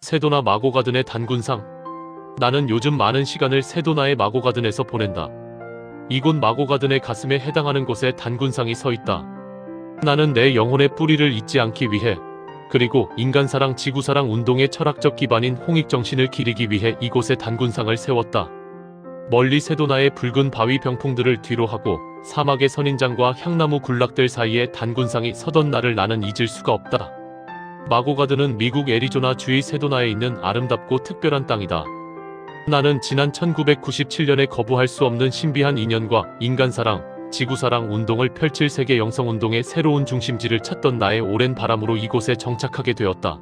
세도나 마고가든의 단군상. 나는 요즘 많은 시간을 세도나의 마고가든에서 보낸다. 이곳 마고가든의 가슴에 해당하는 곳에 단군상이 서 있다. 나는 내 영혼의 뿌리를 잊지 않기 위해, 그리고 인간사랑 지구사랑 운동의 철학적 기반인 홍익정신을 기리기 위해 이곳에 단군상을 세웠다. 멀리 세도나의 붉은 바위 병풍들을 뒤로하고 사막의 선인장과 향나무 군락들 사이에 단군상이 서던 날을 나는 잊을 수가 없다. 마고가든은 미국 애리조나 주의 세도나에 있는 아름답고 특별한 땅이다. 나는 지난 1997년에 거부할 수 없는 신비한 인연과 인간사랑, 지구사랑 운동을 펼칠 세계 영성운동의 새로운 중심지를 찾던 나의 오랜 바람으로 이곳에 정착하게 되었다.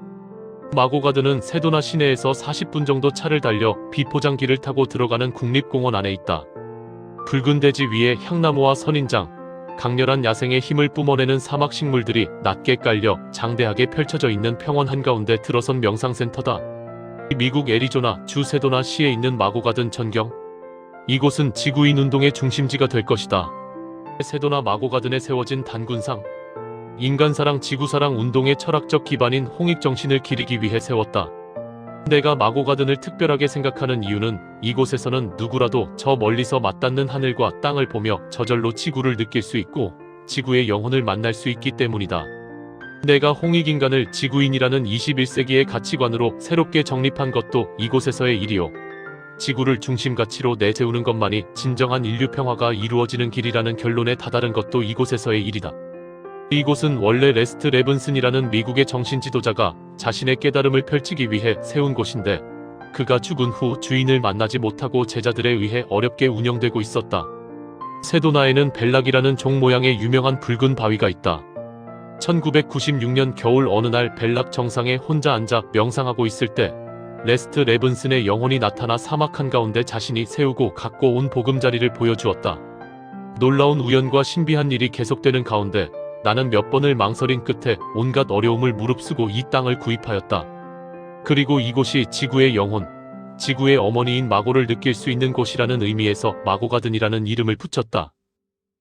마고가든은 세도나 시내에서 40분 정도 차를 달려 비포장길을 타고 들어가는 국립공원 안에 있다. 붉은 대지 위에 향나무와 선인장, 강렬한 야생의 힘을 뿜어내는 사막 식물들이 낮게 깔려 장대하게 펼쳐져 있는 평원 한가운데 들어선 명상센터다. 미국 애리조나 주 세도나 시에 있는 마고가든 전경. 이곳은 지구인 운동의 중심지가 될 것이다. 세도나 마고가든에 세워진 단군상. 인간사랑 지구사랑 운동의 철학적 기반인 홍익정신을 기리기 위해 세웠다. 내가 마고가든을 특별하게 생각하는 이유는 이곳에서는 누구라도 저 멀리서 맞닿는 하늘과 땅을 보며 저절로 지구를 느낄 수 있고 지구의 영혼을 만날 수 있기 때문이다. 내가 홍익인간을 지구인이라는 21세기의 가치관으로 새롭게 정립한 것도 이곳에서의 일이요. 지구를 중심 가치로 내세우는 것만이 진정한 인류 평화가 이루어지는 길이라는 결론에 다다른 것도 이곳에서의 일이다. 이곳은 원래 레스트 레븐슨이라는 미국의 정신지도자가 자신의 깨달음을 펼치기 위해 세운 곳인데, 그가 죽은 후 주인을 만나지 못하고 제자들에 의해 어렵게 운영되고 있었다. 세도나에는 벨락이라는 종 모양의 유명한 붉은 바위가 있다. 1996년 겨울 어느 날 벨락 정상에 혼자 앉아 명상하고 있을 때 레스트 레븐슨의 영혼이 나타나 사막 한가운데 자신이 세우고 갖고 온 보금자리를 보여주었다. 놀라운 우연과 신비한 일이 계속되는 가운데 나는 몇 번을 망설인 끝에 온갖 어려움을 무릅쓰고 이 땅을 구입하였다. 그리고 이곳이 지구의 영혼, 지구의 어머니인 마고를 느낄 수 있는 곳이라는 의미에서 마고가든이라는 이름을 붙였다.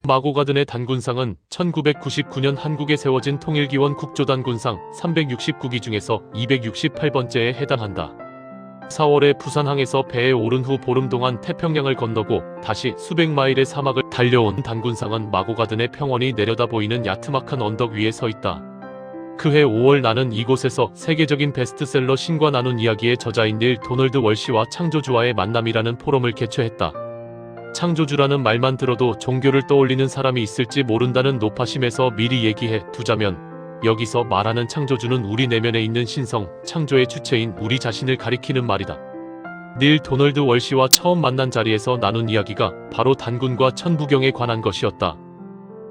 마고가든의 단군상은 1999년 한국에 세워진 통일기원 국조단군상 369기 중에서 268번째에 해당한다. 4월에 부산항에서 배에 오른 후 보름 동안 태평양을 건너고 다시 수백 마일의 사막을 달려온 단군상은 마고가든의 평원이 내려다 보이는 야트막한 언덕 위에 서 있다. 그해 5월 나는 이곳에서 세계적인 베스트셀러 신과 나눈 이야기의 저자인 닐 도널드 월시와 창조주와의 만남이라는 포럼을 개최했다. 창조주라는 말만 들어도 종교를 떠올리는 사람이 있을지 모른다는 노파심에서 미리 얘기해 두자면, 여기서 말하는 창조주는 우리 내면에 있는 신성, 창조의 주체인 우리 자신을 가리키는 말이다. 닐 도널드 월시와 처음 만난 자리에서 나눈 이야기가 바로 단군과 천부경에 관한 것이었다.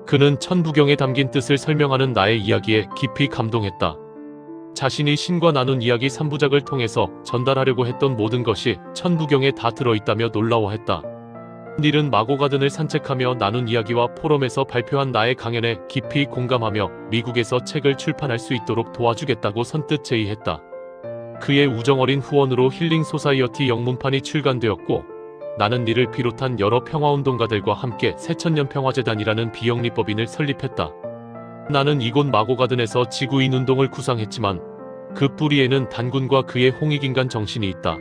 그는 천부경에 담긴 뜻을 설명하는 나의 이야기에 깊이 감동했다. 자신이 신과 나눈 이야기 3부작을 통해서 전달하려고 했던 모든 것이 천부경에 다 들어있다며 놀라워했다. 닐은 마고가든을 산책하며 나눈 이야기와 포럼에서 발표한 나의 강연에 깊이 공감하며 미국에서 책을 출판할 수 있도록 도와주겠다고 선뜻 제의했다. 그의 우정어린 후원으로 힐링 소사이어티 영문판이 출간되었고, 나는 닐을 비롯한 여러 평화운동가들과 함께 새천년 평화재단이라는 비영리법인을 설립했다. 나는 이곳 마고가든에서 지구인 운동을 구상했지만 그 뿌리에는 단군과 그의 홍익인간 정신이 있다.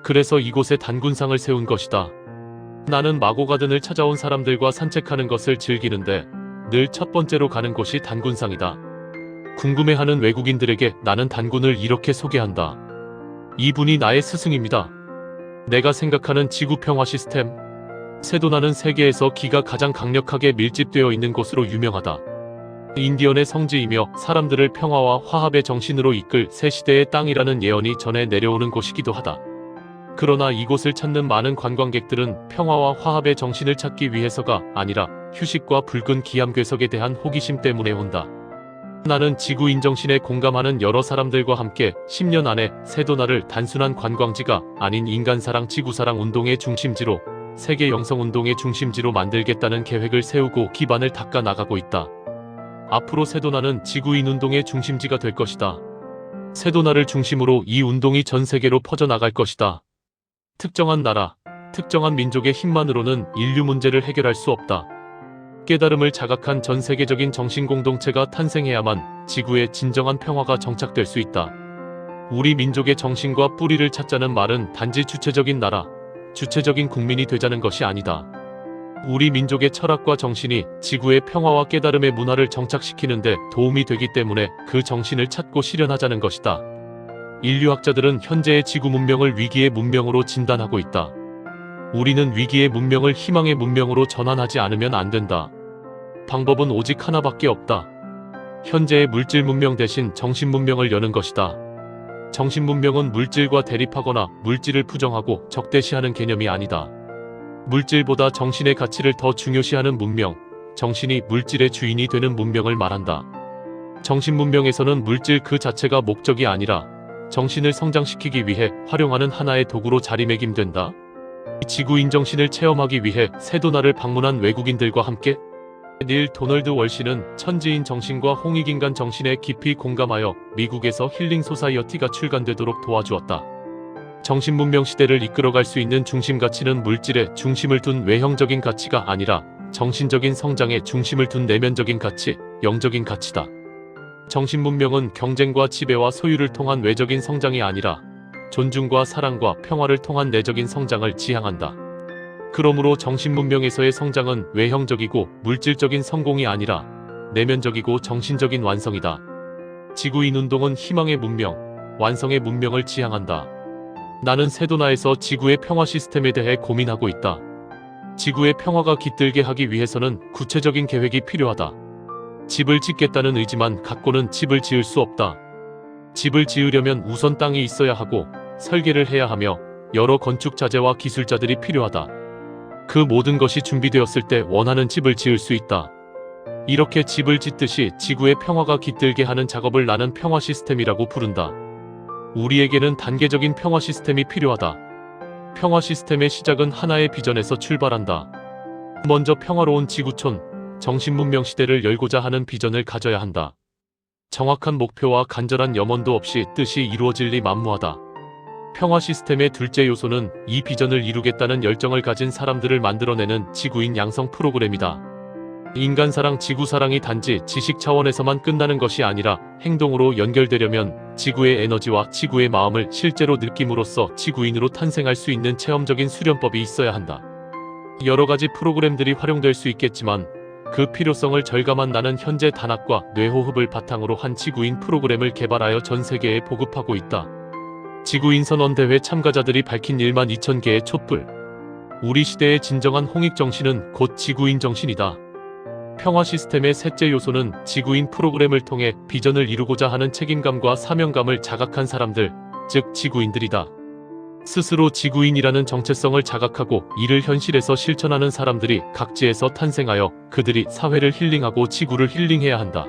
그래서 이곳에 단군상을 세운 것이다. 나는 마고가든을 찾아온 사람들과 산책하는 것을 즐기는데 늘 첫 번째로 가는 곳이 단군상이다. 궁금해하는 외국인들에게 나는 단군을 이렇게 소개한다. 이분이 나의 스승입니다. 내가 생각하는 지구 평화 시스템. 세도나는 세계에서 기가 가장 강력하게 밀집되어 있는 곳으로 유명하다. 인디언의 성지이며 사람들을 평화와 화합의 정신으로 이끌 새 시대의 땅이라는 예언이 전해 내려오는 곳이기도 하다. 그러나 이곳을 찾는 많은 관광객들은 평화와 화합의 정신을 찾기 위해서가 아니라 휴식과 붉은 기암괴석에 대한 호기심 때문에 온다. 나는 지구인 정신에 공감하는 여러 사람들과 함께 10년 안에 세도나를 단순한 관광지가 아닌 인간사랑 지구사랑 운동의 중심지로, 세계 영성운동의 중심지로 만들겠다는 계획을 세우고 기반을 닦아 나가고 있다. 앞으로 세도나는 지구인 운동의 중심지가 될 것이다. 세도나를 중심으로 이 운동이 전 세계로 퍼져나갈 것이다. 특정한 나라, 특정한 민족의 힘만으로는 인류 문제를 해결할 수 없다. 깨달음을 자각한 전 세계적인 정신공동체가 탄생해야만 지구의 진정한 평화가 정착될 수 있다. 우리 민족의 정신과 뿌리를 찾자는 말은 단지 주체적인 나라, 주체적인 국민이 되자는 것이 아니다. 우리 민족의 철학과 정신이 지구의 평화와 깨달음의 문화를 정착시키는데 도움이 되기 때문에 그 정신을 찾고 실현하자는 것이다. 인류학자들은 현재의 지구 문명을 위기의 문명으로 진단하고 있다. 우리는 위기의 문명을 희망의 문명으로 전환하지 않으면 안 된다. 방법은 오직 하나밖에 없다. 현재의 물질 문명 대신 정신 문명을 여는 것이다. 정신 문명은 물질과 대립하거나 물질을 부정하고 적대시하는 개념이 아니다. 물질보다 정신의 가치를 더 중요시하는 문명, 정신이 물질의 주인이 되는 문명을 말한다. 정신 문명에서는 물질 그 자체가 목적이 아니라 정신을 성장시키기 위해 활용하는 하나의 도구로 자리매김된다. 지구인 정신을 체험하기 위해 세도나를 방문한 외국인들과 함께 닐 도널드 월시는 천지인 정신과 홍익인간 정신에 깊이 공감하여 미국에서 힐링 소사이어티가 출간되도록 도와주었다. 정신문명 시대를 이끌어갈 수 있는 중심 가치는 물질에 중심을 둔 외형적인 가치가 아니라 정신적인 성장에 중심을 둔 내면적인 가치, 영적인 가치다. 정신문명은 경쟁과 지배와 소유를 통한 외적인 성장이 아니라 존중과 사랑과 평화를 통한 내적인 성장을 지향한다. 그러므로 정신문명에서의 성장은 외형적이고 물질적인 성공이 아니라 내면적이고 정신적인 완성이다. 지구인 운동은 희망의 문명, 완성의 문명을 지향한다. 나는 세도나에서 지구의 평화 시스템에 대해 고민하고 있다. 지구의 평화가 깃들게 하기 위해서는 구체적인 계획이 필요하다. 집을 짓겠다는 의지만 갖고는 집을 지을 수 없다. 집을 지으려면 우선 땅이 있어야 하고 설계를 해야 하며 여러 건축 자재와 기술자들이 필요하다. 그 모든 것이 준비되었을 때 원하는 집을 지을 수 있다. 이렇게 집을 짓듯이 지구의 평화가 깃들게 하는 작업을 나는 평화 시스템이라고 부른다. 우리에게는 단계적인 평화 시스템이 필요하다. 평화 시스템의 시작은 하나의 비전에서 출발한다. 먼저 평화로운 지구촌, 정신문명 시대를 열고자 하는 비전을 가져야 한다. 정확한 목표와 간절한 염원도 없이 뜻이 이루어질 리 만무하다. 평화 시스템의 둘째 요소는 이 비전을 이루겠다는 열정을 가진 사람들을 만들어내는 지구인 양성 프로그램이다. 인간사랑, 지구사랑이 단지 지식 차원에서만 끝나는 것이 아니라 행동으로 연결되려면 지구의 에너지와 지구의 마음을 실제로 느낌으로써 지구인으로 탄생할 수 있는 체험적인 수련법이 있어야 한다. 여러 가지 프로그램들이 활용될 수 있겠지만 그 필요성을 절감한 나는 현재 단합과 뇌호흡을 바탕으로 한 지구인 프로그램을 개발하여 전 세계에 보급하고 있다. 지구인 선언대회 참가자들이 밝힌 12,000개의 촛불. 우리 시대의 진정한 홍익정신은 곧 지구인 정신이다. 평화 시스템의 셋째 요소는 지구인 프로그램을 통해 비전을 이루고자 하는 책임감과 사명감을 자각한 사람들, 즉 지구인들이다. 스스로 지구인이라는 정체성을 자각하고 이를 현실에서 실천하는 사람들이 각지에서 탄생하여 그들이 사회를 힐링하고 지구를 힐링해야 한다.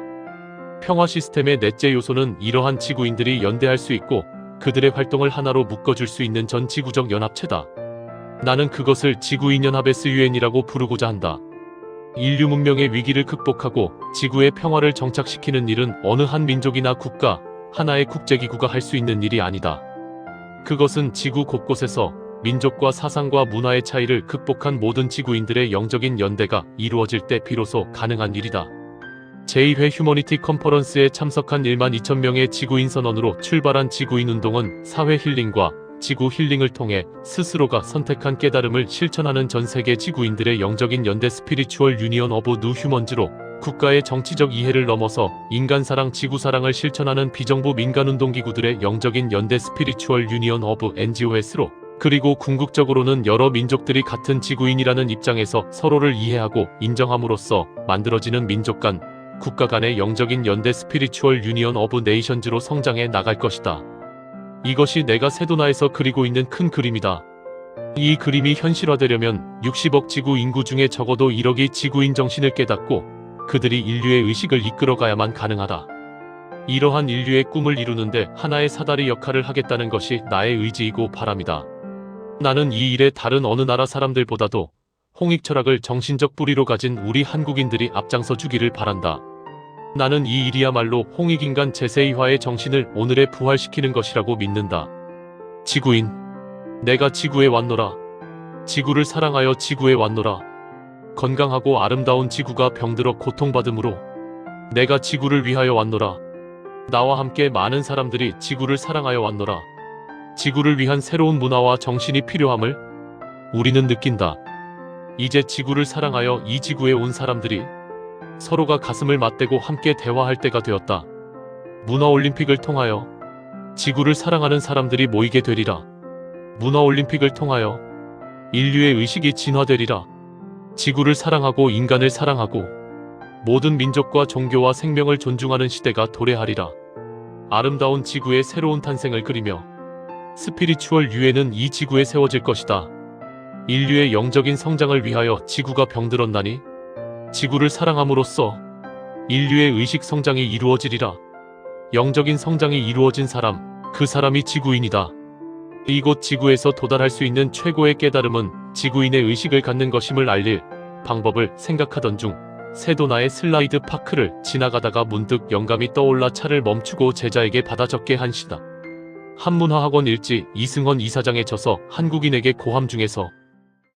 평화 시스템의 넷째 요소는 이러한 지구인들이 연대할 수 있고 그들의 활동을 하나로 묶어줄 수 있는 전 지구적 연합체다. 나는 그것을 지구인연합 SUN이라고 부르고자 한다. 인류 문명의 위기를 극복하고 지구의 평화를 정착시키는 일은 어느 한 민족이나 국가, 하나의 국제기구가 할 수 있는 일이 아니다. 그것은 지구 곳곳에서 민족과 사상과 문화의 차이를 극복한 모든 지구인들의 영적인 연대가 이루어질 때 비로소 가능한 일이다. 제2회 휴머니티 컨퍼런스에 참석한 12,000명의 지구인 선언으로 출발한 지구인 운동은 사회 힐링과 지구 힐링을 통해 스스로가 선택한 깨달음을 실천하는 전 세계 지구인들의 영적인 연대 스피리추얼 유니언 오브 뉴 휴먼즈로 국가의 정치적 이해를 넘어서 인간사랑, 지구사랑을 실천하는 비정부 민간운동기구들의 영적인 연대 스피리추얼 유니언 오브 NGOS로 그리고 궁극적으로는 여러 민족들이 같은 지구인이라는 입장에서 서로를 이해하고 인정함으로써 만들어지는 민족 간, 국가 간의 영적인 연대 스피리추얼 유니언 오브 네이션즈로 성장해 나갈 것이다. 이것이 내가 세도나에서 그리고 있는 큰 그림이다. 이 그림이 현실화되려면 60억 지구 인구 중에 적어도 1억이 지구인 정신을 깨닫고 그들이 인류의 의식을 이끌어가야만 가능하다. 이러한 인류의 꿈을 이루는데 하나의 사다리 역할을 하겠다는 것이 나의 의지이고 바람이다. 나는 이 일에 다른 어느 나라 사람들보다도 홍익 철학을 정신적 뿌리로 가진 우리 한국인들이 앞장서 주기를 바란다. 나는 이 일이야말로 홍익인간 제2화의 정신을 오늘에 부활시키는 것이라고 믿는다. 지구인, 내가 지구에 왔노라. 지구를 사랑하여 지구에 왔노라. 건강하고 아름다운 지구가 병들어 고통받음으로 내가 지구를 위하여 왔노라. 나와 함께 많은 사람들이 지구를 사랑하여 왔노라. 지구를 위한 새로운 문화와 정신이 필요함을 우리는 느낀다. 이제 지구를 사랑하여 이 지구에 온 사람들이 서로가 가슴을 맞대고 함께 대화할 때가 되었다. 문화올림픽을 통하여 지구를 사랑하는 사람들이 모이게 되리라. 문화올림픽을 통하여 인류의 의식이 진화되리라. 지구를 사랑하고 인간을 사랑하고 모든 민족과 종교와 생명을 존중하는 시대가 도래하리라. 아름다운 지구의 새로운 탄생을 그리며 스피리추얼 유해는 이 지구에 세워질 것이다. 인류의 영적인 성장을 위하여 지구가 병들었나니 지구를 사랑함으로써 인류의 의식 성장이 이루어지리라. 영적인 성장이 이루어진 사람, 그 사람이 지구인이다. 이곳 지구에서 도달할 수 있는 최고의 깨달음은 지구인의 의식을 갖는 것임을 알릴 방법을 생각하던 중 세도나의 슬라이드 파크를 지나가다가 문득 영감이 떠올라 차를 멈추고 제자에게 받아 적게 한 시다. 한문화학원 일지 이승헌 이사장에 져서 한국인에게 고함 중에서